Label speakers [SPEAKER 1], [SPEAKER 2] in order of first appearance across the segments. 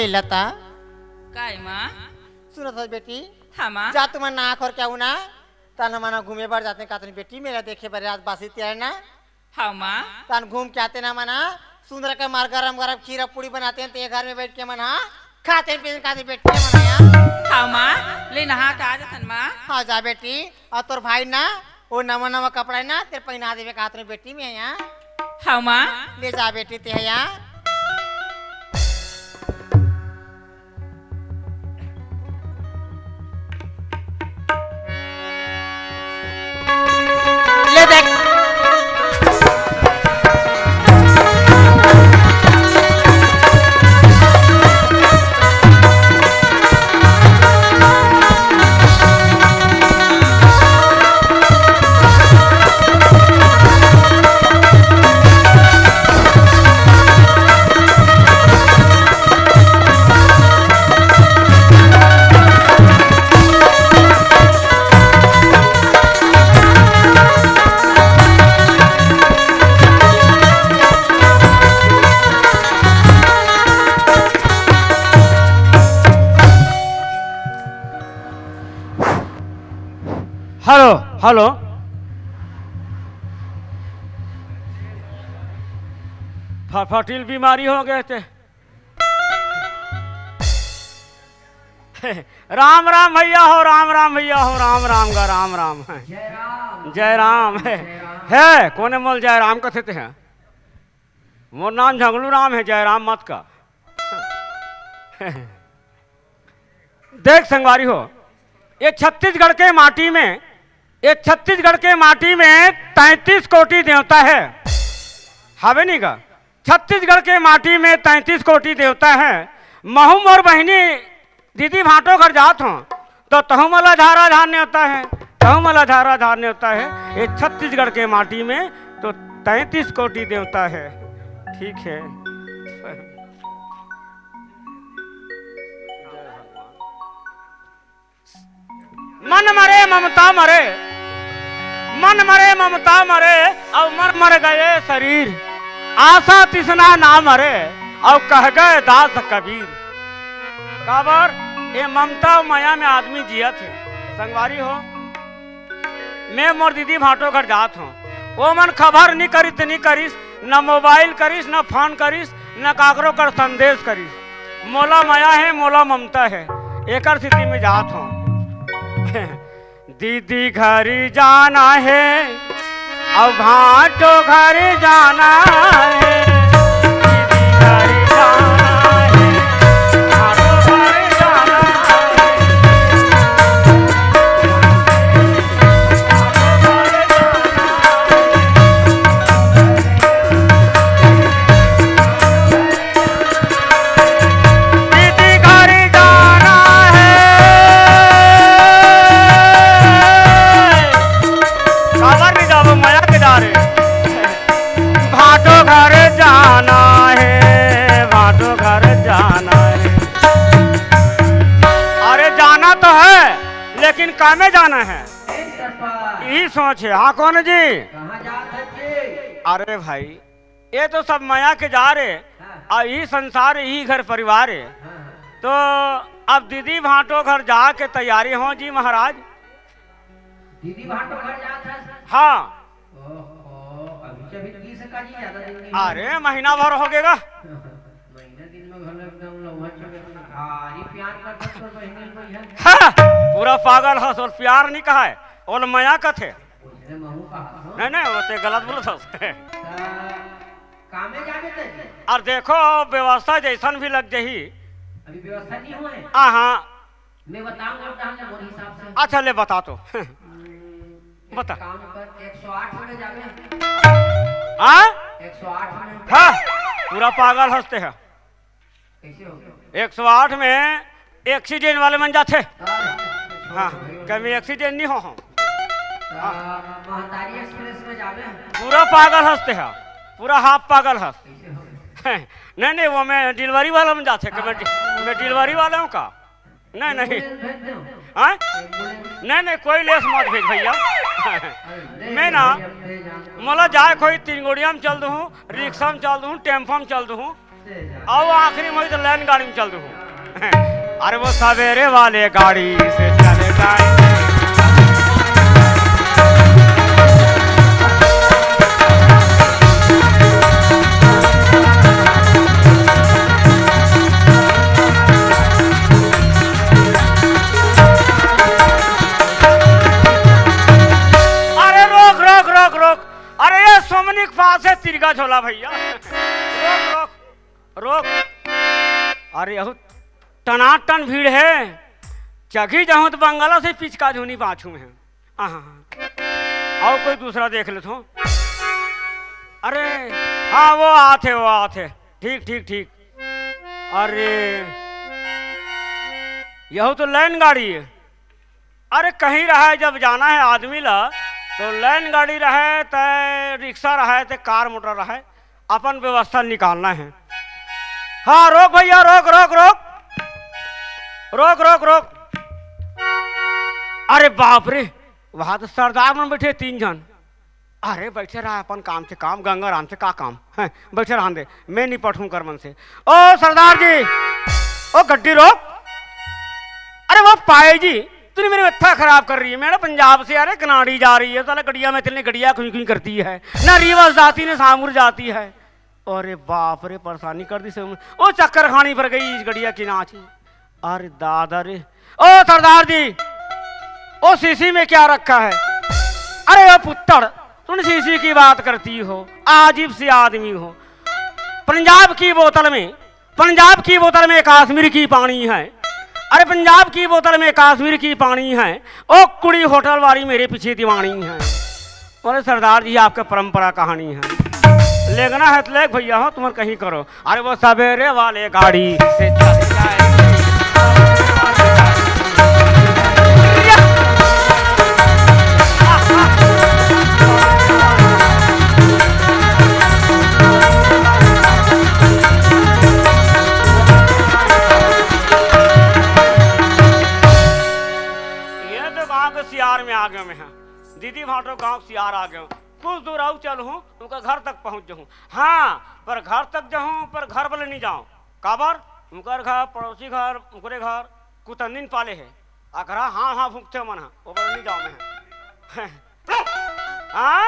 [SPEAKER 1] लता
[SPEAKER 2] काय माँ
[SPEAKER 1] सुनो तो बेटी
[SPEAKER 2] हाँ माँ
[SPEAKER 1] जा तुम्हारा ना आखर क्या ना ताना माना घूमे बार जाते का बेटी मेरा देखे बारे आज बासी तैयार ना
[SPEAKER 2] हाँ माँ
[SPEAKER 1] तान घूम के आते ना मना सुंदर का मार गरम गरम खीरा पूरी बनाते हैं तो घर में बैठ के मना खाते पीते खाते बैठते हैं मना
[SPEAKER 2] हाँ माँ ले नहा के आ जातन माँ
[SPEAKER 1] हाँ जा बेटी और तोर भाई ना वो नवा नवा कपड़ा ना तेरे पहना देवे का हाथ में बेटी में यहाँ
[SPEAKER 2] हाँ माँ
[SPEAKER 1] ले जा बेटी ते यहाँ ले देख
[SPEAKER 3] हेलो हेलो फटील बीमारी हो गए थे राम राम भैया हो राम राम भैया हो राम राम का राम राम है जय राम है कोने मोल जय राम कथे थे हैं मोर नाम झगलू राम है जय राम मत का देख संगवारी हो ये छत्तीसगढ़ के माटी में 33 कोटि देवता है हावे नहीं का छत्तीसगढ़ के माटी में 33 कोटि देवता है महूम और बहनी दीदी भाटो घर जात हो तो तहु मला धारा धारने होता है तहु मला धारा धारने होता है ये छत्तीसगढ़ के माटी में तो 33 कोटि देवता है ठीक है मन मरे ममता मरे मन मरे ममता मरे और मर गए शरीर आशा तिसना ना मरे और कह गए दास कबीर काबर ये ममता और माया में आदमी जिया थे संगवारी हो मैं मोर दीदी भाटो घर जात हूँ वो मन खबर नहीं करिस न मोबाइल करिस न फोन करिस न काकरो कर संदेश करिस मोला माया है मोला ममता है एक स्थिति में जात हूँ दीदी घर जाना है अब भाटो घर जाना है दीदी घर जाना है भाटो घर जाना है दीदी घर जाना है काबर नहीं जाबो माया के जा रे भाटो घर जाना है भाटो घर जाना है अरे जाना तो है लेकिन कामे जाना है यही सोच है हाँ कौन जी अरे भाई ये तो सब माया के जा रहे और यही संसार यही घर परिवार है तो अब दीदी भाटो घर जा के तैयारी हो जी महाराज
[SPEAKER 4] दीदी भाटो घर जाता है
[SPEAKER 3] हाँ
[SPEAKER 4] अभी से भी 30 का जी ज्यादा दिन नहीं
[SPEAKER 3] अरे महीना भर हो गएगा
[SPEAKER 4] महीने दिन में घर एकदम लौहट चले भारी प्यार करता तो बहने कोई है
[SPEAKER 3] हाँ, पूरा पागल हंस और प्यार नहीं कहा है और माया का थे
[SPEAKER 4] उसने महू कहा
[SPEAKER 3] नहीं नहीं वो तो गलत बोला था
[SPEAKER 4] कामे जावे थे
[SPEAKER 3] और देखो व्यवस्था जैसन भी लग जाही
[SPEAKER 4] अभी व्यवस्था नहीं हुआ है
[SPEAKER 3] हाँ
[SPEAKER 4] मैं बताऊंगा अपना मोर हिसाब से
[SPEAKER 3] अच्छा ले बता तो बता
[SPEAKER 4] काम पर 108 में जावे
[SPEAKER 3] हाँ
[SPEAKER 4] 108 में
[SPEAKER 3] हाँ पूरा पागल हंसते हैं
[SPEAKER 4] कैसे हो गया
[SPEAKER 3] 108 में एक्सीडेंट वाले मन जाते हाँ कभी एक्सीडेंट नहीं हो
[SPEAKER 4] महतारी एक्सप्रेस में जावे
[SPEAKER 3] पूरा पागल हंसते हैं पूरा हाफ पागल हंस
[SPEAKER 4] कैसे हो गया
[SPEAKER 3] नहीं नहीं वो मैं डिलीवरी वाला में जाते कि मैं डिलीवरी वाला हूँ का नहीं नहीं
[SPEAKER 4] भेज दो
[SPEAKER 3] हाँ नहीं नहीं कोई लेस मत भेज भैया मैं ना मला जाए कोई 3 गोड़िया में चल दूँ रिक्शा में चल दूँ टेम्पो में चल दूँ और आखिरी में तो लाइन गाड़ी में चल दूँ अरे वो सवेरे वाले गाड़ी से चले जाएंगे। अरे रोक रोक रोक रोक, अरे ये सोमनी के पास है तिरगा झोला भैया। रोक रोक रोक, अरे यहू टनाटन भीड़ है, चघी जाऊं तो बंगाला से पिचका झूनी पाछू में है। और कोई दूसरा देख ले तो। अरे हाँ वो आते, ठीक ठीक ठीक। अरे यहू तो लाइन गाड़ी है। अरे कहीं रहे जब जाना है आदमी ला तो लाइन गाड़ी रहे तो रिक्शा रहे तो कार मोटर रहे, अपन व्यवस्था निकालना है। हाँ रोक भैया, रोक रोक रोक रोक रोक रोक। अरे बाप रे, वहां तो सरदार मन बैठे 3 जन। अरे बैठे रहा अपन काम से काम, गंगा राम से का काम है, बैठे रहा दे, मैं निपटूं कर मन से। ओ सरदार जी, ओ गड्डी रोक। अरे वो पाए जी, तूने मेरी व्यवस्था खराब कर रही है। मैं ना पंजाब से अरे कनाड़ी जा रही है, साला गड़िया में इतनी गड़िया खुई खुई करती है, ना रीवास जाती ना सामुर जाती है। अरे बाप रे, परेशानी कर दी से। ओ चक्कर खानी पर गई इस गड़िया की नाची। अरे दादा रे, ओ सरदार जी, ओ शीशी में क्या रखा है? अरे ओ पुत्तर, तुम शीशी की बात करती हो, अजीब सी आदमी हो। पंजाब की बोतल में कश्मीर की पानी है। अरे पंजाब की बोतल में कश्मीर की पानी है। ओ कुड़ी होटल वाली मेरे पीछे दीवानी है। अरे सरदार जी, आपका परंपरा कहानी है, लेगना है तो लेग भैया हो, तुम कहीं करो। अरे वो सवेरे वाले गाड़ी से चले जाएंगे। सियार में आ गए मैं, दीदी भाटो गांव सियार आ गए। कुछ दूर आऊ चल हूँ, उनका घर तक पहुंच जाऊँ। हाँ पर घर तक जाऊँ, पर घर वाले नहीं जाऊँ। काबर उनकर घर पड़ोसी घर, उनके घर कुतंदिन पाले है। अगरा हाँ हाँ भूखते मन, वो बोले नहीं जाऊँ मैं। हाँ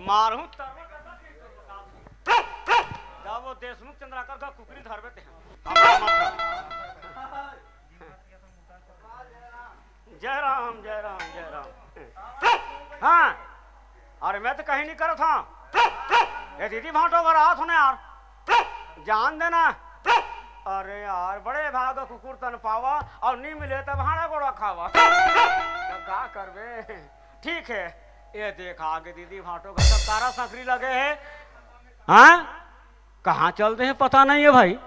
[SPEAKER 3] मारू जब वो देशमुख चंद्राकर का कुकरी धर बेते हैं। जय राम जय राम जय राम। हाँ अरे मैं तो कहीं नहीं कर था। ये दीदी भाटो का रात होने यार, जान देना। अरे यार बड़े भाग कुकुर तन पावा और नहीं मिले तब भाड़ा गोड़ा खावा। क्या करबे, ठीक है। ये देखा आगे दीदी भाटो का सब तारा सकरी लगे है। हाँ कहाँ चलते हैं पता नहीं है भाई।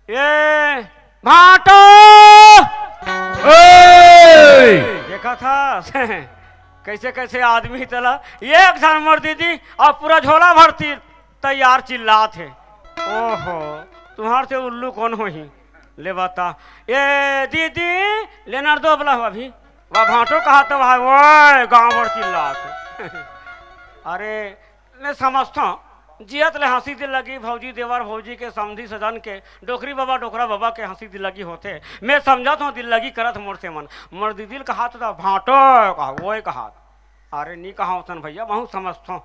[SPEAKER 3] ये भाटो देखा था कैसे कैसे आदमी चला। ये एक मर दीदी और पूरा झोला भरती तैयार चिल्ला थे। ओहो तुम्हारे से उल्लू कौन हो ही ले बता। ये दीदी लेना दो बोला हुआ अभी वह भाटो कहा तो वह वो गाँव भर चिल्ला थे। अरे मैं समझता हूँ जियत ले हंसी दिल लगी भौजी देवर भौजी के समझी सजन के डोकरी बाबा डोकरा बाबा के हंसी दिल लगी होते। मैं समझा तो दिल लगी करत मोर से मन मोर दीदी कहा तो भाटो कहा वो कहा। अरे नहीं कहा उसन भैया बहुत समझता।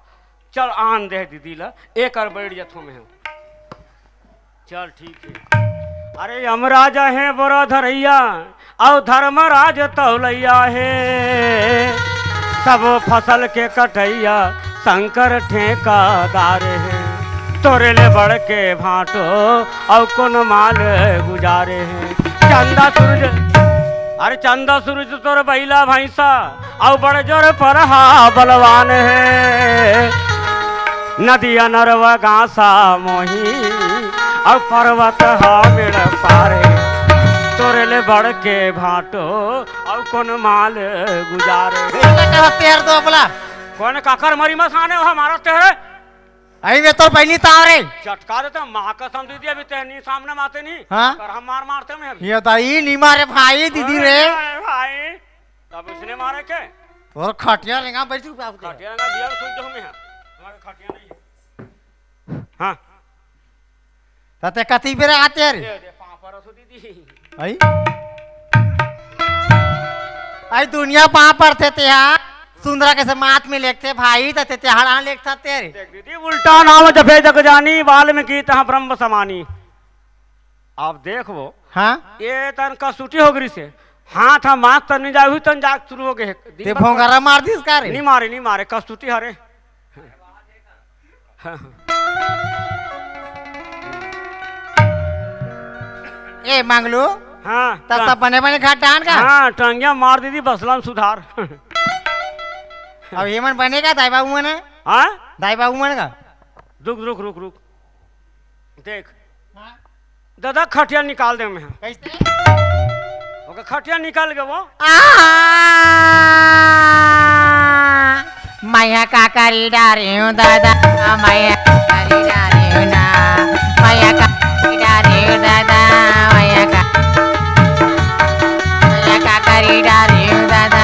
[SPEAKER 3] चल आन दे दीदी ला एक और बैठ जथो में चल ठीक है। अरे यमराजा है बोरा धरैया और धर्मराज तौलैया है। सब फसल के कटैया शंकर ठेकादार है। तोरे ले बढ़ के भाटो और कौन माल गुजारे हैं। चंदा सूरज अरे चंदा सूरज तोर बैला भैंसा और बड़ जोर पर हा बलवान है। नदिया नरवा घासा मोही और पर्वत हा मेड़ पारे। तोरे ले बढ़ के भाटो और कौन माल गुजारे।
[SPEAKER 1] दो बोला
[SPEAKER 3] कौन काकर मरी मसाने हो हमारा तेरे
[SPEAKER 1] अभी मैं तो पहली तारे
[SPEAKER 3] चटका देते माँ कसम दीदी अभी तेहनी सामने मारते नहीं।
[SPEAKER 1] हाँ?
[SPEAKER 3] पर हम मारते में अभी।
[SPEAKER 1] ये ताई नहीं मारे भाई दीदी रे
[SPEAKER 3] भाई तब उसने मारे के
[SPEAKER 1] और खटिया लेगा बैठू
[SPEAKER 3] खटिया ना दिया सुन जो हमें है हमारे खटिया नहीं है। हाँ
[SPEAKER 1] ते कती बेरा आते रे
[SPEAKER 3] दे पापड़ असो दीदी
[SPEAKER 1] आई आई दुनिया पहाँ पढ़ते थे यहाँ सुंदरा के समात में लिखते भाई ते त्यहाड़ा लिखता तेरे
[SPEAKER 3] देख दीदी उल्टा नाम जपे जग जानी वाल्मीकि तहाँ ब्रह्म समानी। आप देख वो
[SPEAKER 1] हाँ
[SPEAKER 3] ये तन कसूटी हो गई से हाथ हम माथ तन नहीं जाए हुई तन जाग शुरू हो गए
[SPEAKER 1] ते भोंगारा मार दी इसका रे
[SPEAKER 3] नहीं मारे कसूटी हरे
[SPEAKER 1] ए मंगलू
[SPEAKER 3] हाँ
[SPEAKER 1] तब सब बने बने घाट डान का
[SPEAKER 3] हाँ टंगिया मार दीदी बसलाम सुधार
[SPEAKER 1] अब ये मन बनेगा दाई बाबू मन
[SPEAKER 3] हाँ
[SPEAKER 1] दाई बाबू मन का
[SPEAKER 3] रुक देख दादा खटिया निकाल दे मैं
[SPEAKER 1] कैसे
[SPEAKER 3] ओके खटिया निकाल के वो
[SPEAKER 1] मैया का करी डारे हूँ दादा मैया करी डारे हूँ ना मैया का करी डारे हूँ दादा मैया का करी डारे हूँ दादा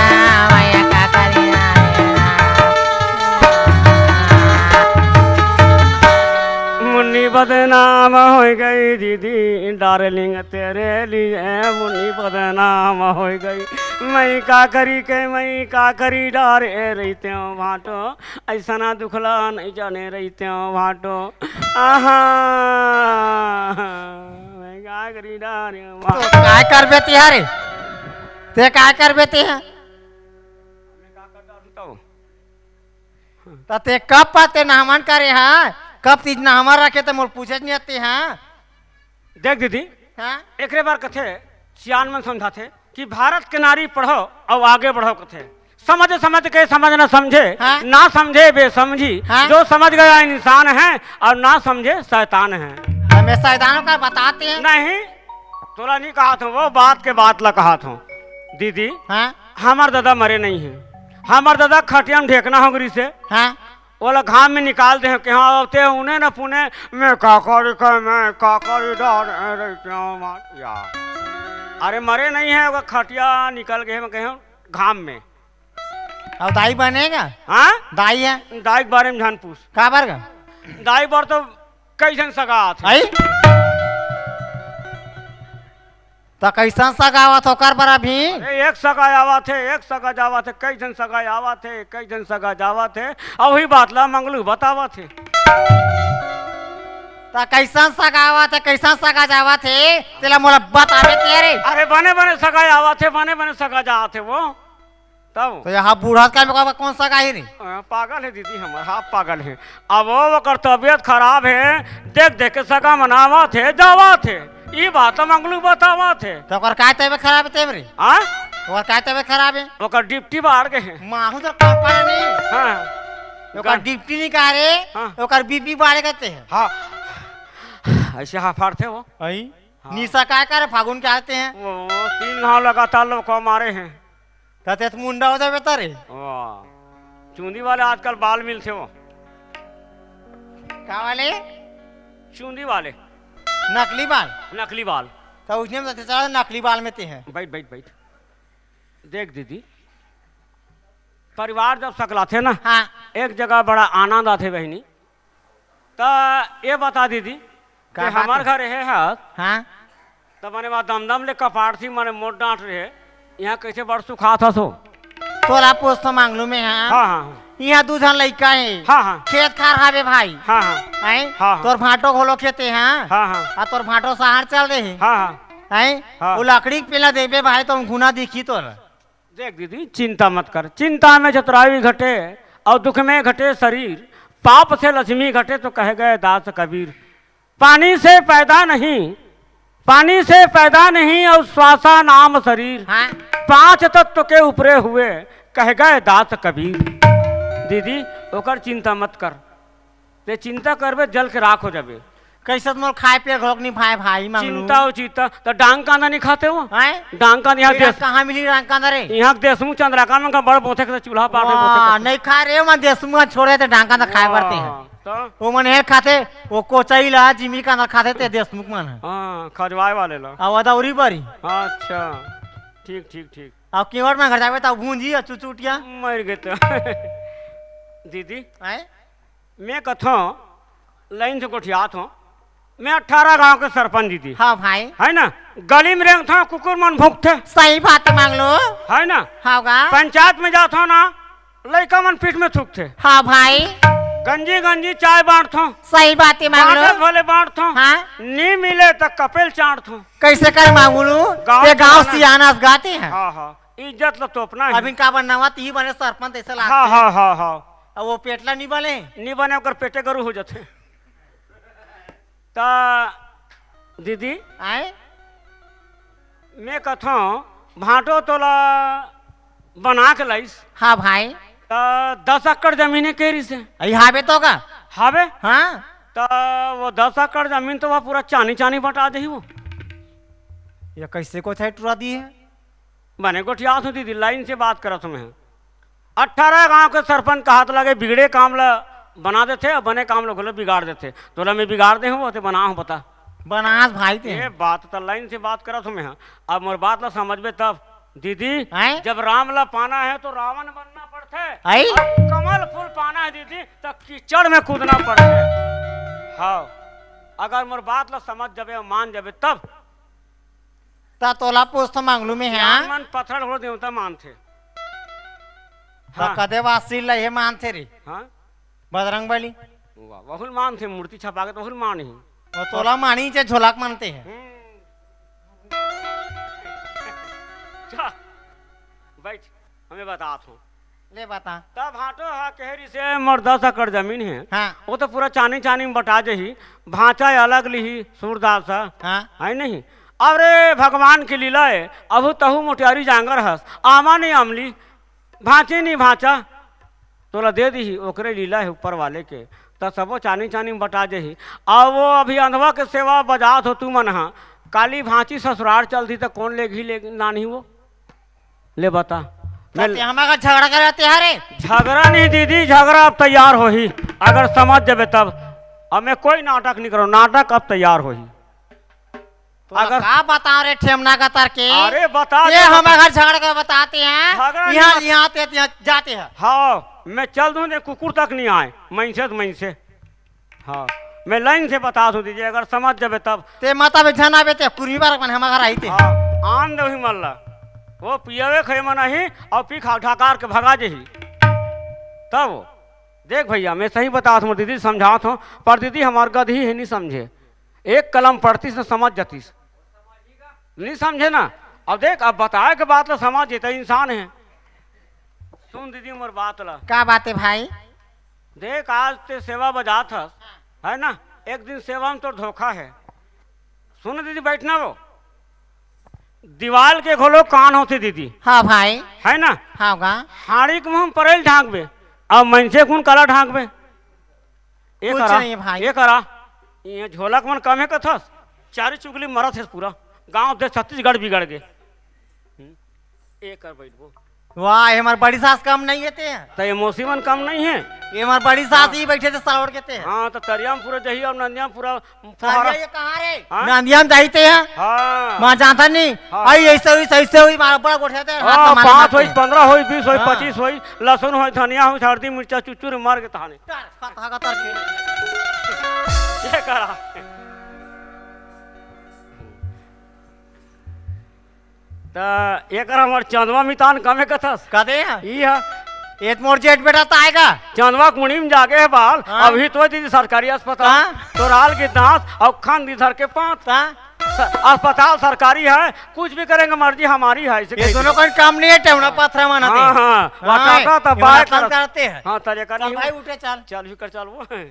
[SPEAKER 1] मैया का करी डारे हूँ ना
[SPEAKER 3] मुन्नी बदनाम हो गई दीदी डार्लिंग तेरे लिए मुन्नी बदनाम हो गई मैं का करी डारे रहते हो भाटो ऐसा ना दुखला नहीं जाने रहते हो भाटो आहा मैं का करी डारे
[SPEAKER 1] तो काय कर बेती है रे ते काय कर बेती है तो ते कब पाते नहमन करे हाँ कब तीज नहमन रखे तो मोर पूछे नहीं आते हाँ
[SPEAKER 3] देख दीदी
[SPEAKER 1] हाँ
[SPEAKER 3] एक बार कथे सियान में समझाते कि भारत के नारी पढ़ो और आगे बढ़ो कथे समझ के समझ न समझे
[SPEAKER 1] हाँ?
[SPEAKER 3] ना समझे बेसमझी
[SPEAKER 1] हाँ?
[SPEAKER 3] जो समझ गया इंसान है और ना समझे शैतान है।
[SPEAKER 1] हमें शैतानों का बताते हैं
[SPEAKER 3] नहीं तोला नहीं कहा था वो बात के बात ला कहा था दीदी
[SPEAKER 1] हाँ
[SPEAKER 3] हमार दादा मरे नहीं है हमार दादा खटिया में ढेकना हो गरी से
[SPEAKER 1] हाँ
[SPEAKER 3] बोला घाम में निकाल दे कि हाँ होते उन्हें न पुणे मैं काकरी डाल यार अरे मरे नहीं है वो खटिया निकल गए मैं कहीं घाम में
[SPEAKER 1] अब दाई बनेगा
[SPEAKER 3] हाँ
[SPEAKER 1] दाई है
[SPEAKER 3] दाई के बारे में जान पूछ
[SPEAKER 1] का बार का
[SPEAKER 3] दाई बार तो कई जन सगा थे
[SPEAKER 1] आई तो कैसा सगावत होकर बरा भी
[SPEAKER 3] अरे एक सगा आवा थे कई जन सगा आवा थे कई जन सगा जावा थे और वही बात ला मंगलू बतावा थे
[SPEAKER 1] तो कैसा सगावत है कैसा सगा जावत है तेला मोला बतावे तेरे
[SPEAKER 3] अरे बने सगा आवा थे बने सगा जा थे वो तब
[SPEAKER 1] तो यहाँ बूढ़ा का में कौन सगा ही नहीं
[SPEAKER 3] पागल है दीदी हमारे हाँ पागल है अब वो कर तबीयत खराब है देख के सगा मनावा थे जावा थे ये बात मंगलू बतावा थे
[SPEAKER 1] तो ओकर काय तबीयत खराब है तेरे
[SPEAKER 3] हाँ
[SPEAKER 1] ओकर काय तबीयत खराब है
[SPEAKER 3] ओकर डिप्टी बाहर गए हैं
[SPEAKER 1] माहू तो पापा नहीं
[SPEAKER 3] हाँ
[SPEAKER 1] ओकर डिप्टी नहीं कह रे
[SPEAKER 3] हाँ।
[SPEAKER 1] ओकर बीबी बारे कहते हैं
[SPEAKER 3] हाँ ऐसे हाफाड़ थे वो
[SPEAKER 1] आई निशा काय करे फागुन के आते हैं
[SPEAKER 3] वो 3 घाव लगातार लोग को मारे हैं
[SPEAKER 1] कहते तो मुंडा हो जाए तारे
[SPEAKER 3] वाह चूंदी वाले आजकल बाल मिलते वो
[SPEAKER 1] का वाले
[SPEAKER 3] चूंदी वाले
[SPEAKER 1] नकली बाल
[SPEAKER 3] नकली बाल
[SPEAKER 1] तो उसने में चला नकली बाल में ते हैं
[SPEAKER 3] बैठ देख दीदी परिवार जब सकलाते ना
[SPEAKER 1] हाँ
[SPEAKER 3] एक जगह बड़ा आनंद आते बहनी तो ये बता दीदी कि
[SPEAKER 1] का बात
[SPEAKER 3] हमार
[SPEAKER 1] है?
[SPEAKER 3] घर है हाथ
[SPEAKER 1] हाँ
[SPEAKER 3] तो मैंने बात दमदम ले कपाट थी मैंने मोट डांट रहे यहाँ कैसे बड़ सुखा था सो
[SPEAKER 1] तोरा पोस्ट तो मांगलू में हाँ
[SPEAKER 3] हाँ हाँ
[SPEAKER 1] यहाँ दू जन लड़का है
[SPEAKER 3] हाँ हाँ
[SPEAKER 1] खेत खार हावे भाई
[SPEAKER 3] हाँ हाँ
[SPEAKER 1] हैं
[SPEAKER 3] हाँ।
[SPEAKER 1] तोर भाटो घोलो खेते हैं
[SPEAKER 3] हाँ हाँ
[SPEAKER 1] आ तोर भाटो सहार चल रहे हैं
[SPEAKER 3] हाँ हाँ हाँ।
[SPEAKER 1] वो लकड़ी के पेला देबे भाई तो गुना दिखी तोर
[SPEAKER 3] देख दीदी चिंता मत कर चिंता में चतुराई घटे और दुख में घटे शरीर पाप से लक्ष्मी घटे तो कह गए दास कबीर पानी से पैदा नहीं और श्वासा नाम शरीर
[SPEAKER 1] हाँ
[SPEAKER 3] 5 तत्व के ऊपरे हुए कह गए दास कबीर दीदी ओकर चिंता मत कर ते चिंता करबे जल के राख हो जाबे
[SPEAKER 1] कैसे मोर खाए पे घोक नहीं भाई भाई मांगलू
[SPEAKER 3] चिंता हो चिंता तो डांग कांदा नहीं खाते हो
[SPEAKER 1] हैं
[SPEAKER 3] डांग कांदा यहाँ देश
[SPEAKER 1] कहाँ मिली रंग का रे
[SPEAKER 3] यहाँ देशमुख चंद्रकांत में का बड़ बोथे के चूल्हा पाटे
[SPEAKER 1] वाह, नहीं खा रहे मन देशमुख छोड़े तो डांका तो खाए पड़ते हैं
[SPEAKER 3] तो
[SPEAKER 1] वो मन हेर खाते वो कोचई ला जिमी का अंदर खाते थे देशमुख मन है
[SPEAKER 3] हाँ खजवाए वाले लो
[SPEAKER 1] और अदौरी बरी
[SPEAKER 3] अच्छा ठीक
[SPEAKER 1] और केवट में घर जावे तो भूंजी और चुचुटिया
[SPEAKER 3] मर गए तो दीदी
[SPEAKER 1] हैं
[SPEAKER 3] मैं कथो लाइन से गोठियात हूँ मैं 18 गांव के सरपंच दीदी
[SPEAKER 1] हाँ भाई
[SPEAKER 3] है ना। गली में रेंग था कुकुर मन भूखते
[SPEAKER 1] सही बात है मांगलो
[SPEAKER 3] है ना।
[SPEAKER 1] होगा
[SPEAKER 3] पंचायत में जाता हूँ ना लड़का मन पीठ में थूकते।
[SPEAKER 1] हाँ भाई
[SPEAKER 3] गंजी गंजी चाय बांटता हूँ
[SPEAKER 1] सही बात है मांगलो
[SPEAKER 3] भले बांटता हूँ
[SPEAKER 1] हाँ
[SPEAKER 3] नहीं मिले तो कपेल चाटता हूँ।
[SPEAKER 1] कैसे कर मांगलू
[SPEAKER 3] गाँव
[SPEAKER 1] ये गाँव
[SPEAKER 3] पुराना-
[SPEAKER 1] सियानास गाते हैं
[SPEAKER 3] हाँ हाँ इज्जत लो तो अपना
[SPEAKER 1] अभी का बनना हुआ ती बने सरपंच ऐसा
[SPEAKER 3] हाँ
[SPEAKER 1] लागते
[SPEAKER 3] हाँ हाँ हाँ
[SPEAKER 1] अब वो पेटला नहीं बने
[SPEAKER 3] नहीं बने ओकर पेटे गरु हो जाते। ता दीदी
[SPEAKER 1] आए
[SPEAKER 3] मैं कथो भाटो तोला बना के लाइस
[SPEAKER 1] हाँ भाई
[SPEAKER 3] ता 10 एकड़ जमीन के रही से
[SPEAKER 1] यहाँ पे तो का
[SPEAKER 3] हावे
[SPEAKER 1] हाँ
[SPEAKER 3] ता वो 10 एकड़ जमीन तो वह पूरा चानी चानी बटा दे वो
[SPEAKER 1] ये कैसे को थे टुरा दी है
[SPEAKER 3] बने गोठिया हूँ दीदी लाइन से बात करा तुम्हें 18 गांव के सरपंच का हाथ लगे बिगड़े काम ला बना देते और बने काम लोग बिगाड़ देते तोला मैं बिगाड़ दे हूँ तो बना हूँ बता
[SPEAKER 1] बनास भाई थे
[SPEAKER 3] ये बात तो लाइन से बात करा तुम्हें अब मोर बात ला समझबे तब दीदी
[SPEAKER 1] हैं?
[SPEAKER 3] जब राम ला पाना है तो रावण बनना पड़ता है
[SPEAKER 1] आई?
[SPEAKER 3] और कमल फूल पाना है दीदी तो कीचड़ में कूदना पड़ता है। हाँ अगर मोर बात ला समझ जाबे मान जाबे तब
[SPEAKER 1] ता तोला पोस्ट तो मांगलू में है हाँ?
[SPEAKER 3] मन पत्थर हो देवता मानते।
[SPEAKER 1] ता कदे वासी लहे मानते रे
[SPEAKER 3] हाँ
[SPEAKER 1] बजरंग बली
[SPEAKER 3] वाह बहुल मान थे मूर्ति छपा के तो बहुल मान ही
[SPEAKER 1] वो तोला मानी चे झोलाक मानते हैं
[SPEAKER 3] जा, बैठ हमें बताता हूँ
[SPEAKER 1] ले बता
[SPEAKER 3] तब हाटो हा कहरी से मोर 10 एकड़ जमीन है
[SPEAKER 1] हाँ
[SPEAKER 3] वो तो पूरा चानी चानी में बटा जही भांचा अलग ली सूरदास
[SPEAKER 1] हाँ
[SPEAKER 3] है नहीं। अरे भगवान की लीला है अबू तहु मोटियारी जांगर हस आमा नहीं अमली भांचे नहीं भांचा तोला दे दी ओकरे लीला है ऊपर वाले के तो सबो चानी चानी में बटा जही और वो अभी अंधवा के सेवा बजात हो तू मन हा काली भांची ससुराल चलती तो कौन लेगी ले नानी वो ले बता मैं
[SPEAKER 1] हमारा झगड़ा कर रहे हरे
[SPEAKER 3] झगड़ा नहीं दीदी झगड़ा अब तैयार हो ही अगर समझ जाबे तब। अब मैं कोई नाटक नहीं करूँ नाटक अब तैयार हो ही
[SPEAKER 1] अगर का बता रहे ठेमना का तर के
[SPEAKER 3] अरे बता
[SPEAKER 1] ये हमारे घर झगड़ा कर बताते
[SPEAKER 3] झगड़ा
[SPEAKER 1] हैं
[SPEAKER 3] नहीं
[SPEAKER 1] यहाँ
[SPEAKER 3] बत-
[SPEAKER 1] यहाँ आते हैं, यहाँ जाते हैं
[SPEAKER 3] हाँ मैं चल दूँ दे कुकुर तक नहीं आए मैं से हाँ मैं लाइन से बता दूँ दीजिए अगर समझ जाबे तब।
[SPEAKER 1] ते माता बेचना बेते कुर्मी बार मन हमारे घर आई थे
[SPEAKER 3] हाँ आन दे मल्ला वो पियवे खे मन ही और पी खा ठाकार के भगा जही तब देख भैया मैं सही बता हूँ दीदी समझात हूँ पर दीदी हमार गधी है नहीं समझे एक कलम पढ़ती से समझ जातीस नहीं समझे ना। अब देख अब बताए के बात ला समझ जेता इंसान है। सुन दीदी मोर बात ला
[SPEAKER 1] क्या बात है भाई
[SPEAKER 3] देख आज ते सेवा बजात हस है ना एक दिन सेवा में तो धोखा है। सुन दीदी बैठना वो दीवाल के खोलो कान होते दीदी
[SPEAKER 1] हाँ भाई
[SPEAKER 3] है ना
[SPEAKER 1] हाँ गा
[SPEAKER 3] हाड़ी के मुंह परेल ढांकबे अब मनसे कौन कला ढांकबे ये
[SPEAKER 1] कुछ
[SPEAKER 3] करा
[SPEAKER 1] नहीं है भाई।
[SPEAKER 3] ये करा ये झोलक मन कमे कथस चारी चुगली मरत है पूरा गांव दे छत्तीसगढ़ बिगड़ गए। ये कर बैठबो
[SPEAKER 1] वाह ये हमारी बड़ी सास कम नहीं है
[SPEAKER 3] तो ये मौसीमन कम नहीं है।
[SPEAKER 1] ये हमारी बड़ी सास ही बैठे थे सलोड़ के थे
[SPEAKER 3] हाँ तो तरियाम पूरा जही और नंदियाम पूरा
[SPEAKER 1] सालिया ये कहाँ रे
[SPEAKER 3] हाँ?
[SPEAKER 1] नांदियाम जाते हैं
[SPEAKER 3] हाँ
[SPEAKER 1] वहाँ जाता नहीं
[SPEAKER 3] हाँ।
[SPEAKER 1] आई ऐसे हुई मारा बड़ा गोठे थे हाथ
[SPEAKER 3] हाँ,
[SPEAKER 1] में मारा
[SPEAKER 3] 5
[SPEAKER 1] मारते
[SPEAKER 3] होई
[SPEAKER 1] हैं।
[SPEAKER 3] 15 होई 20 होई
[SPEAKER 1] हाँ।
[SPEAKER 3] 25 होई लहसुन होई धनिया होई हल्दी मिर्चा चुचुर मार के तहाने
[SPEAKER 1] कथा का तर के।
[SPEAKER 3] ये करा त एकर हमर चंदवा मितान कमे कथस
[SPEAKER 1] कदे हैं
[SPEAKER 3] ई है
[SPEAKER 1] एक मोर जेठ बेटा तो आएगा
[SPEAKER 3] चंदवा कुणी में जागे है बाल
[SPEAKER 1] हाँ।
[SPEAKER 3] अभी तो दीदी सरकारी अस्पताल
[SPEAKER 1] हाँ।
[SPEAKER 3] तो राल के दांत और खान दी धर के पांच अस्पताल सरकारी है कुछ भी करेंगे मर्जी हमारी है इसे
[SPEAKER 1] ये दोनों कोई काम नहीं है टेवना पत्थर मनाते
[SPEAKER 3] हाँ हाँ वाटा तो बाय
[SPEAKER 1] करते हैं
[SPEAKER 3] हाँ तरीका
[SPEAKER 1] चल
[SPEAKER 3] नहीं
[SPEAKER 1] भाई उठे चल
[SPEAKER 3] चल भी कर चल वो है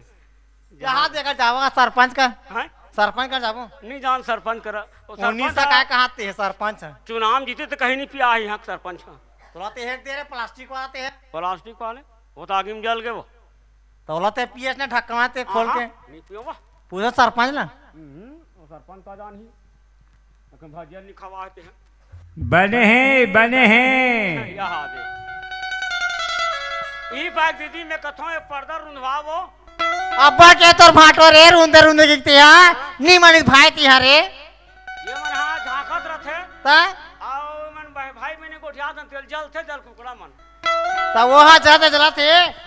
[SPEAKER 1] जहाँ देखा जाओगा सरपंच का
[SPEAKER 3] हैं?
[SPEAKER 1] सरपंच का जाबो
[SPEAKER 3] नहीं जान सरपंच करा वो
[SPEAKER 1] उन्नीस
[SPEAKER 3] सरपंच
[SPEAKER 1] का कहाते है सरपंच
[SPEAKER 3] चुनाव जीते तो कहीं नहीं पिया है यहाँ के सरपंच का
[SPEAKER 1] तोलाते है दे रहे प्लास्टिक वालाते है
[SPEAKER 3] प्लास्टिक वाले वो तो आगे में जल गए वो
[SPEAKER 1] तोलाते पीएस ने ढक्कनाते खोल के
[SPEAKER 3] नहीं पियो वो
[SPEAKER 1] पूछो सरपंच ना
[SPEAKER 3] वो सरपंच का जान ही लेकिन भजिया नहीं खवाते हैं
[SPEAKER 5] बने हैं
[SPEAKER 3] यहाँ दे ई बात दीदी मैं कथों ये पर्दा रुंधवा वो
[SPEAKER 1] अब्बा के तोर भाटो रे रुंदे रुंदे गिकते हैं नी मानिक भाई तिहा रे
[SPEAKER 3] ये मन हाँ झांकत रथे
[SPEAKER 1] ता
[SPEAKER 3] आओ मन भाई मैंने गोठिया दन तेल जल थे जल कुकड़ा मन
[SPEAKER 6] तो वो हाथ जलाते जलाते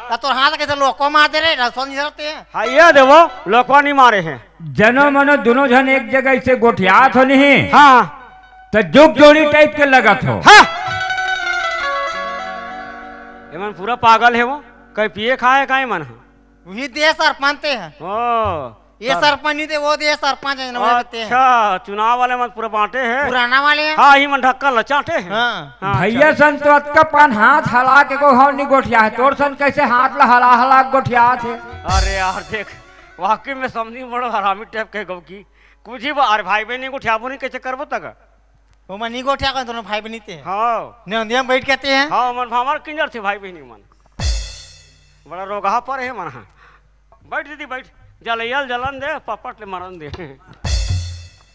[SPEAKER 6] तो तोर हाथ कैसे लोको मार दे रे रसों जलाते हैं।
[SPEAKER 3] हाँ ये देवो लोकवा नहीं मारे हैं।
[SPEAKER 5] जनो मनो दोनों जन एक जगह से गोठियात हो नहीं
[SPEAKER 3] हाँ
[SPEAKER 5] तो जुग जोड़ी टाइप के लगत हो।
[SPEAKER 3] हाँ ये मन पूरा पागल है वो, कहीं पिए खाए कहीं मन।
[SPEAKER 6] वही दे सरपंच हैं,
[SPEAKER 3] ओ
[SPEAKER 6] ये सरपंच नहीं थे वो दे सरपंच हैं नवाते हैं।
[SPEAKER 3] अच्छा चुनाव वाले मत पूरा बांटे हैं।
[SPEAKER 6] पुराना वाले हैं।
[SPEAKER 3] हाँ ही मन ढक्कन लचाटे हैं।
[SPEAKER 6] हाँ
[SPEAKER 3] हाँ,
[SPEAKER 5] भैया सन तो अतका पान हाथ हला के को हम नहीं गोठिया है, तोर सन कैसे हाथ ला हला हला के गोठिया थे।
[SPEAKER 3] अरे यार देख वाकई में समझी बड़ो हरामी टाइप के गौ की कुछ ही अरे भाई बहन को उठाबो नहीं कैसे करबो तक।
[SPEAKER 6] वो मन नहीं गोठिया कर दोनों भाई बनी थे।
[SPEAKER 3] हाँ
[SPEAKER 6] नंदिया में बैठ कहते हैं।
[SPEAKER 3] हाँ मन हमार किंजर थे भाई बहनी मन बड़ा रोगहा पर है मन। बैठ दीदी बैठ जलैयल जलन दे पपट ले मरन दे।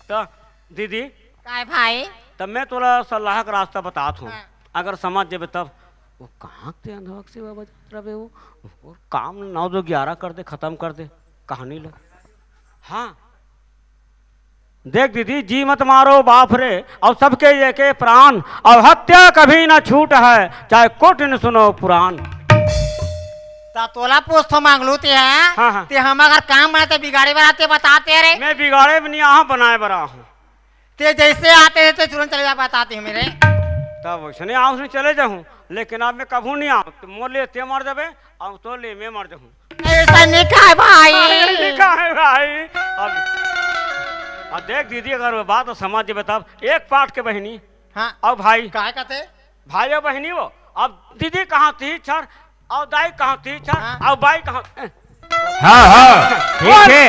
[SPEAKER 3] तो दीदी
[SPEAKER 1] काय भाई
[SPEAKER 3] तब मैं तोरा सलाह का रास्ता बतात हूँ।
[SPEAKER 1] हाँ।
[SPEAKER 3] अगर समझ जेबे तब वो कहाँ के अंधवक से बाबा रहे वो और काम 9-2-11 कर दे खत्म कर दे कहानी लो। हाँ देख दीदी जी मत मारो बाप रे और सबके ये के प्राण और हत्या कभी ना छूट है चाहे कोट न सुनो पुराण।
[SPEAKER 6] ता तोला पोस्ट मांग लो ते हैं।
[SPEAKER 3] हाँ, हाँ।
[SPEAKER 6] ते हम अगर काम बनाते बिगाड़े बनाते बताते रे।
[SPEAKER 3] मैं बिगाड़े भी नहीं यहाँ बनाए बरा हूँ।
[SPEAKER 6] ते जैसे आते हैं तो तुरंत चले जा बताते हैं मेरे।
[SPEAKER 3] तब वैसे आओ उसने चले जाऊँ लेकिन अब मैं कभू नहीं आऊँ तो मोर ले ते मर जाबे और तो ले मैं मर जाऊँ।
[SPEAKER 6] ऐसा नहीं कहा भाई।
[SPEAKER 3] है भाई अब देख दीदी अगर वो बात तो समझ जेबे तब एक पाठ के बहनी
[SPEAKER 6] हाँ
[SPEAKER 3] और भाई
[SPEAKER 6] काहे कहते
[SPEAKER 3] भाई और बहनी वो अब दीदी कहाँ थी छर और दाई कहाँ थी छर
[SPEAKER 6] हाँ।
[SPEAKER 3] और बाई कहाँ
[SPEAKER 5] हाँ हाँ ठीक है,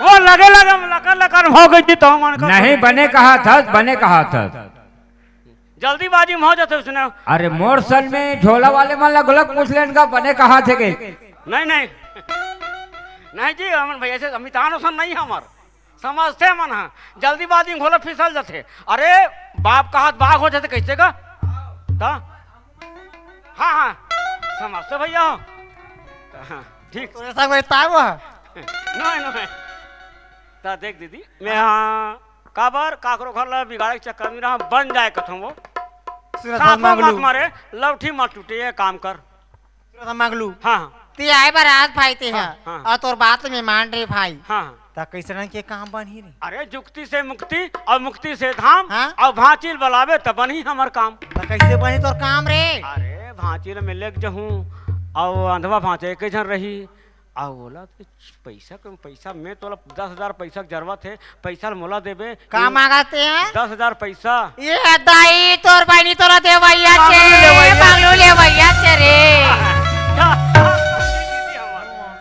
[SPEAKER 3] वो लगे लकर लकर हो गई थी तो मन का
[SPEAKER 5] नहीं बने कहा था बने कहा था।
[SPEAKER 3] जल्दीबाजी में हो जाते उसने।
[SPEAKER 5] अरे मोर सन में झोला वाले मन लगलक मुस्लिम का बने कहा थे के
[SPEAKER 3] नहीं नहीं नहीं जी अमन भैया से अमितान सन नहीं हमार समझते मन। हाँ जल्दीबाजी में घोला फिसल जाते। अरे बाप का हाथ बाघ हो जाते कैसे का ता? हाँ हाँ समझते भैया हो हाँ, ठीक
[SPEAKER 6] तो ऐसा कोई ताव है।
[SPEAKER 3] नहीं नहीं ता देख दीदी मैं हाँ काबर काकरो घर ला बिगाड़े के चक्कर में रहा बन जाए कथम वो
[SPEAKER 6] सुरत
[SPEAKER 3] सांपों
[SPEAKER 6] मांग
[SPEAKER 3] मत
[SPEAKER 6] लू
[SPEAKER 3] मारे लौठी मत टूटे ये काम कर।
[SPEAKER 6] सुरत मांग लू
[SPEAKER 3] हाँ हाँ
[SPEAKER 6] ते आए बारात भाई ते हैं
[SPEAKER 3] हाँ, हाँ।
[SPEAKER 6] और तोर बात में मान रहे भाई।
[SPEAKER 3] हाँ
[SPEAKER 6] ता कैसे रंग के काम बन ही रे।
[SPEAKER 3] अरे जुक्ति से मुक्ति और मुक्ति से धाम
[SPEAKER 6] हाँ?
[SPEAKER 3] और भांचिल बलावे तब बनी हमार काम।
[SPEAKER 6] ता कैसे बनी तोर काम रे।
[SPEAKER 3] अरे भांचिल में लेक जहूँ और अंधवा भांचे एक जन रही और बोला पैसा मैं तोला 10,000 पैसा की जरूरत है पैसा मोला देबे
[SPEAKER 6] का मांगते हैं
[SPEAKER 3] 10,000 पैसा।
[SPEAKER 6] ये दाई तोर बहनी तोरा देवैया के मांगलू लेवैया से रे।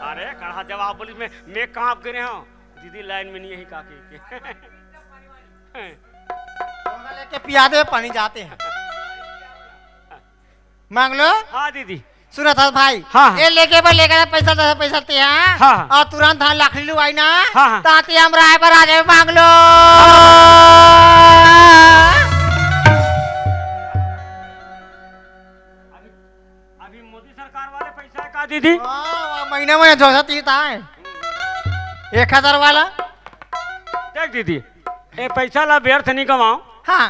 [SPEAKER 3] अरे कड़ा जवाब बोली मैं कहाँ गिरे हूँ दीदी लाइन में नहीं यही काके के
[SPEAKER 6] लेके पिया दे पानी जाते हैं मांग लो।
[SPEAKER 3] हाँ दीदी
[SPEAKER 6] सुना था भाई।
[SPEAKER 3] हाँ।
[SPEAKER 6] ये लेके पर लेकर पैसा 10 पैसा ते हैं।
[SPEAKER 3] हाँ।
[SPEAKER 6] और तुरंत धान लाख लू आई ना।
[SPEAKER 3] हाँ।
[SPEAKER 6] ताती हम राय पर आ जाए मांग लो।
[SPEAKER 3] अभी मोदी सरकार वाले पैसा है का दीदी।
[SPEAKER 6] महीने में जो तीता है 1,000 वाला।
[SPEAKER 3] देख दीदी ये पैसा ला व्यर्थ नहीं कमाओ।
[SPEAKER 6] हाँ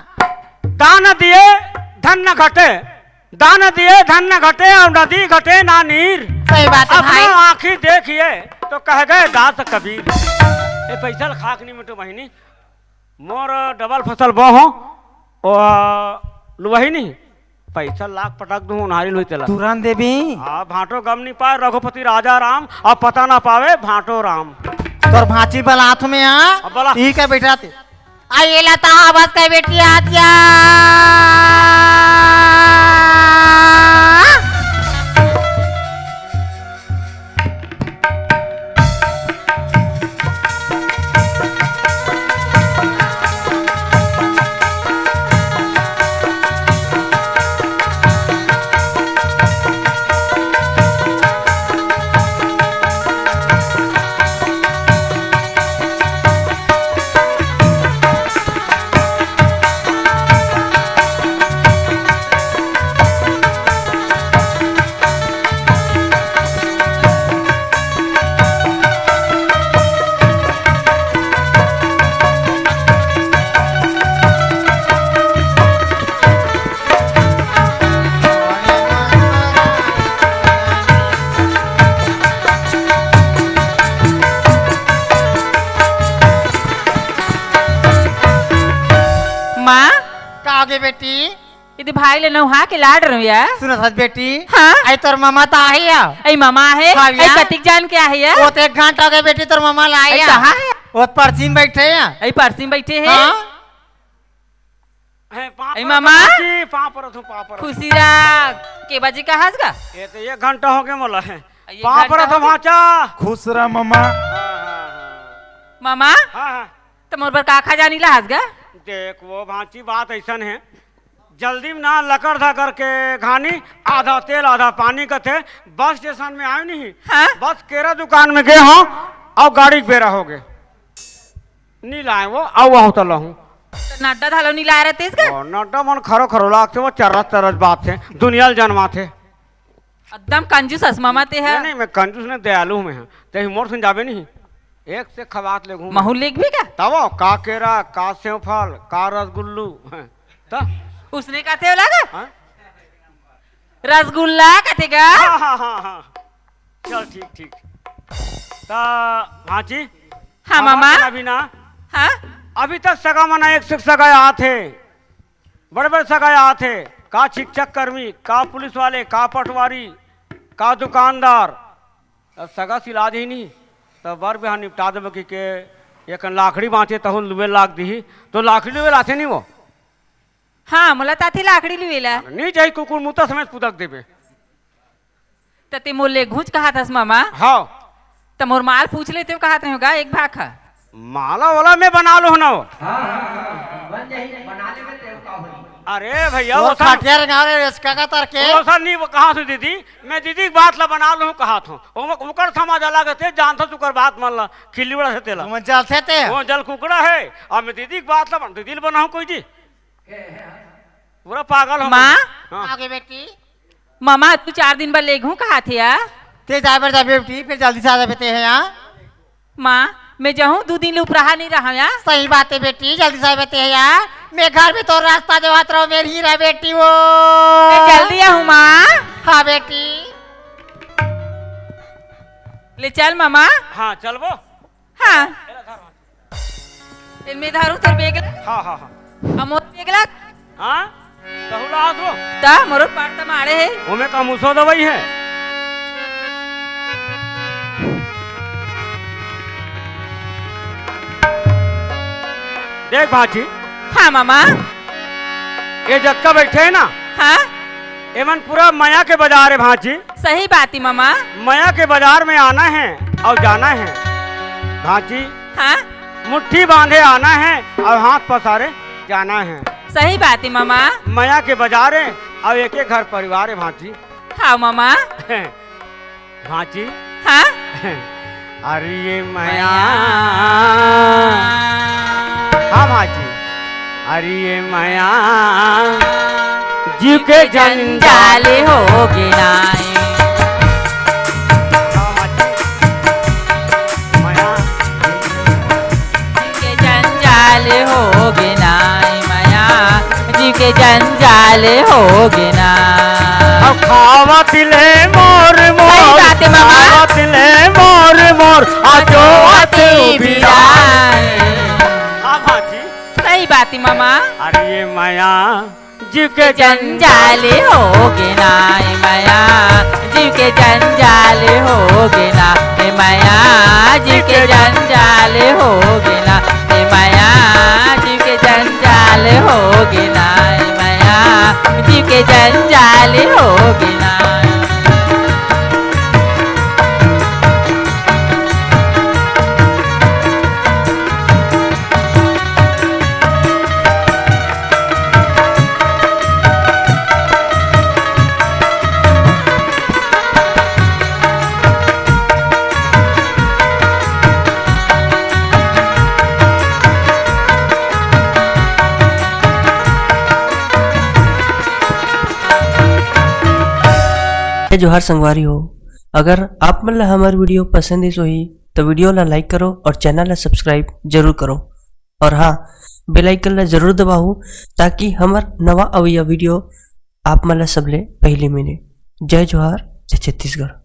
[SPEAKER 3] दान दिए धन न घटे दान दिए धन न घटे और नदी घटे ना नीर।
[SPEAKER 1] सही बात है
[SPEAKER 3] अपना
[SPEAKER 1] भाई।
[SPEAKER 3] आँखी देखिए तो कह गए दास कबीर। ये पैसा खाक नहीं मिटो बहिनी मोर डबल फसल बो वही नहीं पैसा लाख पटक दूं नारी लोई तेला
[SPEAKER 6] तुरंत देवी।
[SPEAKER 3] हाँ भाटो गम नहीं पाए रघुपति राजा राम अब पता ना पावे भाटो राम।
[SPEAKER 6] तोर भांची बल हाथ में
[SPEAKER 3] अब बोला।
[SPEAKER 6] ठीक है बेटा ते
[SPEAKER 1] आइए लता बस का बेटी आजा।
[SPEAKER 6] बेटी
[SPEAKER 2] यदि भाई ले नौहा के लाड रहो या
[SPEAKER 6] सुनो सच बेटी
[SPEAKER 2] हाँ
[SPEAKER 6] आई तोर मामा तो आई है
[SPEAKER 2] ऐ मामा है
[SPEAKER 6] हाँ,
[SPEAKER 2] ऐ
[SPEAKER 6] या?
[SPEAKER 2] कतिक जान के आहे या
[SPEAKER 6] वो तो 1 घंटा हो गया बेटी तोर मामा ला
[SPEAKER 2] ऐ
[SPEAKER 6] आई
[SPEAKER 2] कहाँ है
[SPEAKER 6] वो पर्ची में बैठे हैं
[SPEAKER 2] ऐ परसी में बैठे है
[SPEAKER 6] हाँ
[SPEAKER 2] ऐ मामा
[SPEAKER 3] पापर
[SPEAKER 2] खुशी राग के बजे कहाँ का
[SPEAKER 3] ये तो 1 घंटा हो गया मोला है
[SPEAKER 2] ये
[SPEAKER 3] पापर
[SPEAKER 2] घंटा
[SPEAKER 3] तो
[SPEAKER 2] हो
[SPEAKER 3] भाचा
[SPEAKER 7] खुश रहा मामा
[SPEAKER 2] मामा
[SPEAKER 3] हाँ
[SPEAKER 2] तुम और का खा जानी ला हंसगा
[SPEAKER 3] देख वो भांची बात ऐसा है जल्दी में ना लकड़ धा करके घानी आधा तेल आधा पानी का थे बस स्टेशन में आए नहीं
[SPEAKER 2] हाँ?
[SPEAKER 3] बस केरा दुकान में गए हो और गाड़ी के बेरा हो गए नहीं लाए वो आओ वहाँ उतर हूँ
[SPEAKER 2] नाटा धालो नहीं ला रहे थे इसका
[SPEAKER 3] नड्डा मन खरो खरो लागते वो चरस तरस बात थे दुनिया जन्मा थे
[SPEAKER 2] एकदम कंजूस हस मामा ते है
[SPEAKER 3] नहीं मैं कंजूस ने दयालु में है ते मोर सुन जावे नहीं एक से खबात ले घूम
[SPEAKER 2] महू लेक भी का
[SPEAKER 3] तब का केरा का सेव फल का रसगुल्लू तो
[SPEAKER 2] उसने कहते हो लगा
[SPEAKER 3] हाँ?
[SPEAKER 2] रसगुल्ला कहते का
[SPEAKER 3] हाँ चल ठीक ठीक ता भांची
[SPEAKER 2] हाँ मामा
[SPEAKER 3] अभी ना
[SPEAKER 2] हाँ
[SPEAKER 3] अभी तक सगा मना एक से सगा आते बड़े बड़े सगा आते का शिक्षक कर्मी का पुलिस वाले का पटवारी का दुकानदार अब सगा सिलाज ही नहीं तब बर बिहान निपटा देवे के एक लाखड़ी बाँचे तहु लुए लाख दी तो लाखड़ी लुए लाते नहीं वो
[SPEAKER 2] हाँ मला ताथे लाकड़ी लुएला
[SPEAKER 3] नहीं चाहिए कुकुर मुता समेत पुदक देवे
[SPEAKER 2] तते मोले घूच कहा था मामा
[SPEAKER 3] हाँ
[SPEAKER 2] तम और माल पूछ लेते हो कहा होगा एक भाखा
[SPEAKER 3] माला वाला मैं बना लो ना वो
[SPEAKER 4] बन जाही बना ले में तेव का होई
[SPEAKER 3] अरे भैया
[SPEAKER 6] वो
[SPEAKER 3] वो सर
[SPEAKER 6] खाटिया रंगाव रे इसका का तर के
[SPEAKER 3] वो सर नहीं वो कहा थी दीदी मैं दीदी की बात ला बना लूँ कहा था उकर समाज अलग थे जानता तुकर बात मान ला खिल्ली बड़ा से तेला
[SPEAKER 6] तुम जलते थे
[SPEAKER 3] वो जल कुकड़ा है और मैं दीदी की बात ला बन दीदी बनाऊँ कोई जी पूरा पागल हो
[SPEAKER 2] माँ
[SPEAKER 3] हाँ।
[SPEAKER 6] आगे बेटी
[SPEAKER 2] मामा तू 4 दिन बाद ले घू कहा थे या
[SPEAKER 6] ते जाए पर जा बेटी फिर जल्दी से आ जा बेटे हैं यहाँ
[SPEAKER 2] माँ मैं जाऊँ 2 दिन लुप रहा नहीं रहा या
[SPEAKER 6] सही बात है बेटी जल्दी से आ बेटे हैं यहाँ मैं घर में तो रास्ता जो हाथ रहो मेरी ही रहा बेटी वो
[SPEAKER 2] मैं जल्दी आऊँ माँ
[SPEAKER 6] हाँ बेटी
[SPEAKER 2] ले चल मामा
[SPEAKER 3] हाँ चल वो
[SPEAKER 2] हाँ मैं धारू तेरे बेग
[SPEAKER 3] हाँ हाँ हाँ
[SPEAKER 2] अमोर बेगला
[SPEAKER 3] हाँ तहुला हाथ वो
[SPEAKER 2] ता मोरो पार्ट मारे है
[SPEAKER 3] वो में का मुसो दवाई है देख भाची
[SPEAKER 2] हाँ मामा
[SPEAKER 3] ये जत्का बैठे है ना
[SPEAKER 2] हाँ
[SPEAKER 3] एमन पूरा माया के बाजार है भाची
[SPEAKER 2] सही बात है मामा
[SPEAKER 3] माया के बाजार में आना है और जाना है भाची
[SPEAKER 2] हाँ
[SPEAKER 3] मुट्ठी बांधे आना है और हाथ पसारे जाना है
[SPEAKER 2] सही बात है मामा
[SPEAKER 3] माया के बाजार है और एक एक घर परिवार है भाची
[SPEAKER 2] हाँ मामा
[SPEAKER 3] भाची
[SPEAKER 2] हाँ
[SPEAKER 3] अरे ये माया हाँ भाची अरे ये माया जीव के जंजाल
[SPEAKER 2] जंजाल हो गिनाए
[SPEAKER 3] हाँ भाची माया
[SPEAKER 2] जी के जंजाल हो गिनाए माया जी के जंजाल हो गिनाए
[SPEAKER 3] अब खावत ले मोर मोर
[SPEAKER 2] सही बात है मामा।
[SPEAKER 3] खावत ले मोर मोर आजो आते
[SPEAKER 2] बिराए
[SPEAKER 3] हाँ भाची
[SPEAKER 2] सही बात है मामा
[SPEAKER 3] अरे ये माया जीव के
[SPEAKER 2] जंजाल हो गिनाए माया जीव के जंजाल हो गिना हे माया जीव के जंजाल हो गिना हे माया जीव के जंजाल हो गिना हे माया जीव के जंजाल हो गिना
[SPEAKER 8] जोहार संगवारी हो अगर आप मन ला हमार वीडियो पसंद ही तो वीडियो ला लाइक करो और चैनल ला सब्सक्राइब जरूर करो और हाँ बेल आइकन ला जरूर दबाओ ताकि हमार नवा अवैया वीडियो आप मन ला सबले पहले मिले। जय जोहार जय छत्तीसगढ़।